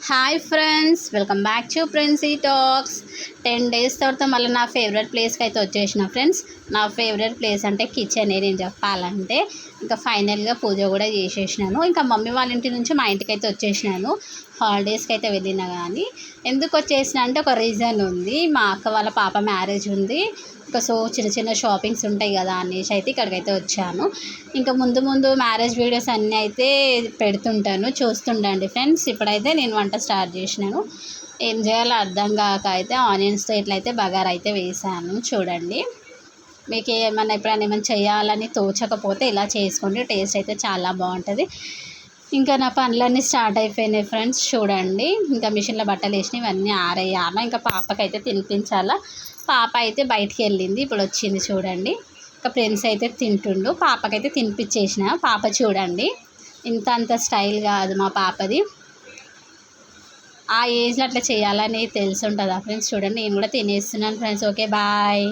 Hi friends, welcome back to Princy talks. 10 days తర్వాత మళ్ళీ నా ఫేవరెట్ ప్లేస్కి అయితే వచ్చేసిన ఫ్రెండ్స్. నా ఫేవరెట్ ప్లేస్ అంటే కిచెనే నేను చెప్పాలంటే. ఇంకా ఫైనల్గా పూజ కూడా చేసేసినాను. ఇంకా మమ్మీ వాళ్ళ ఇంటి నుంచి మా ఇంటికి అయితే వచ్చేసినాను. హాలిడేస్కి అయితే వెళ్ళినా కానీ ఎందుకు వచ్చేసిన అంటే ఒక రీజన్ ఉంది. మా అక్క వాళ్ళ పాప మ్యారేజ్ ఉంది. ఇంకా సో చిన్న చిన్న షాపింగ్స్ ఉంటాయి కదా అనేసి అయితే ఇక్కడికైతే వచ్చాను. ఇంకా ముందు ముందు మ్యారేజ్ వీడియోస్ అన్నీ అయితే పెడుతుంటాను, చూస్తుండండి ఫ్రెండ్స్. ఇప్పుడైతే నేను వంట స్టార్ట్ చేసినాను. ఏం చేయాలో అర్థం కాక అయితే ఆనియన్స్తో ఇట్లయితే బగారా అయితే వేసాను. చూడండి, మీకు ఏమన్నా ఎప్పుడైనా ఏమైనా చేయాలని తోచకపోతే ఇలా చేసుకోండి, టేస్ట్ అయితే చాలా బాగుంటుంది. ఇంకా నా పనులన్నీ స్టార్ట్ అయిపోయినాయి ఫ్రెండ్స్. చూడండి, ఇంకా మిషన్లో బట్టలు వేసినాయి, ఇవన్నీ ఆరేయాలా. ఇంకా పాపకైతే తినిపించాలా. పాప అయితే బయటికి వెళ్ళింది, ఇప్పుడు వచ్చింది. చూడండి, ఇంకా ఫ్రెండ్స్ అయితే తింటుండు. పాపకైతే తినిపించేసిన. పాప చూడండి, అంత స్టైల్ కాదు మా పాపది. ఆ ఏజ్లో అట్లా చేయాలని తెలిసి ఉంటుందా ఫ్రెండ్స్. చూడండి, నేను కూడా తినేస్తున్నాను ఫ్రెండ్స్. Okay, bye.